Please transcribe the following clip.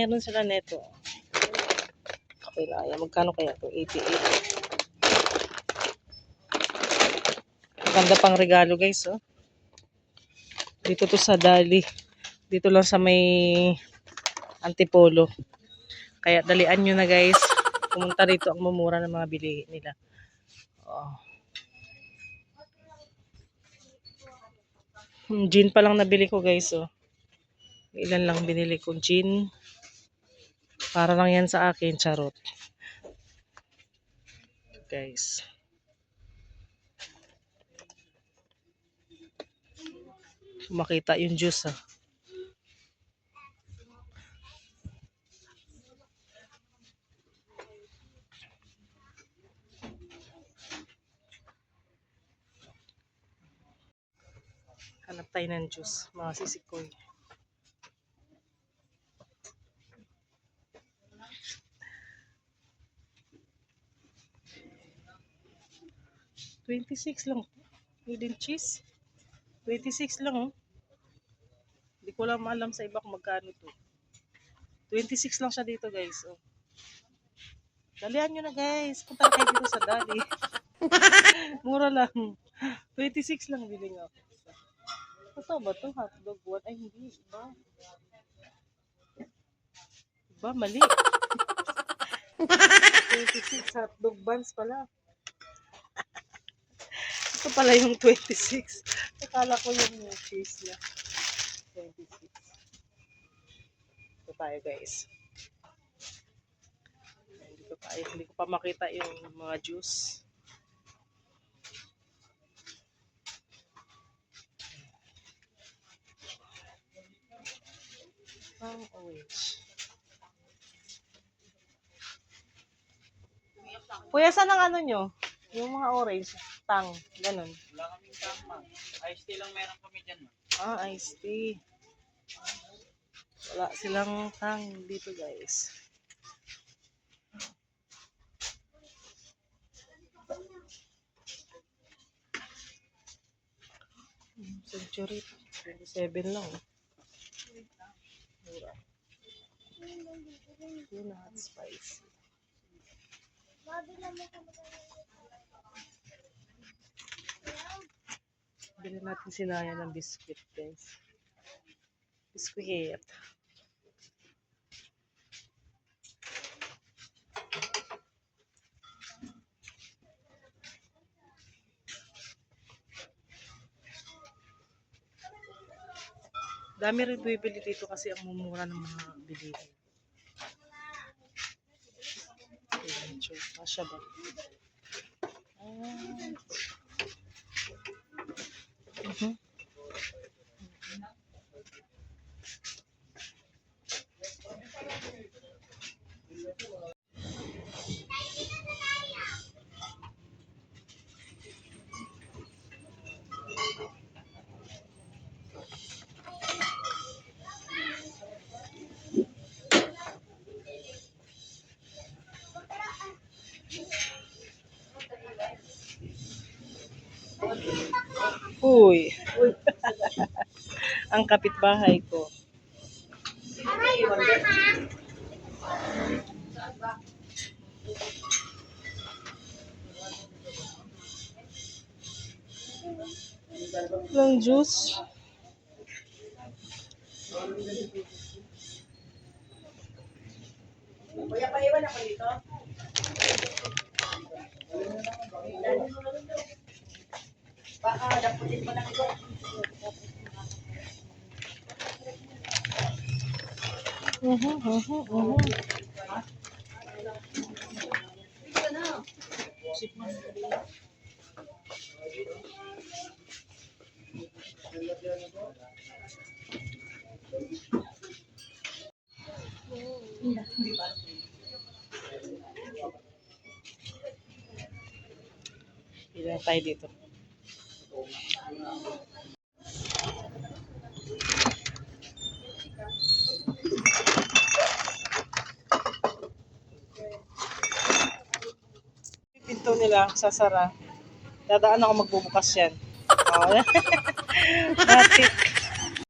mayroon sila neto. Okay lang. Ayan. Magkano kaya ito? 88. Ganda pang regalo guys. Oh. Dito to sa Dali. Dito lang sa may Antipolo. Kaya dalian nyo na guys. Pumunta rito ang mumura ng mga bilihin nila. Oh. Gin pa lang nabili ko guys. Oh. Ilan lang binili kong gin. Para lang yan sa akin. Charot. Guys. Makita yung juice ah. Hanap tayo ng juice. Mga sisikoy. $26 lang. Hidden cheese. 26 lang oh. Hindi ko lang alam sa iba kung magkano to. 26 lang siya dito guys. Oh. Dalihan nyo na guys. Punta kayo dito sa Dali. Mura lang. 26 lang bili nga. Ito ba to? Hotdog what? Ay hindi. Iba mali. 26 hotdog buns pala. Ito pala yung 26. Akala ko yung cheese niya. 26. Ito tayo guys. Hindi ko pa makita yung mga juice. Orange. Kuya, saan ang ano nyo? Yung mga orange, tang, ganun. Wala kaming tang, ma'am. Iced tea lang meron kami dyan, ma'am. Iced tea. Wala silang tang dito, guys. Century, 27 lang. Mura. Yun na, hot spice. Bili natin sinaya ng biscuit, guys. Biscuit. Dami rin bibili dito kasi ang mumura ng mga bilihin. Kasya ba? Uy. Ang kapitbahay ko. Lang juice. Kuya, paiwan ako dito. Baka daputin mo lang ito. Ilan tayo dito. Pinto nila sasara. Dadaan ako magbubukas yan. Oh. Matik.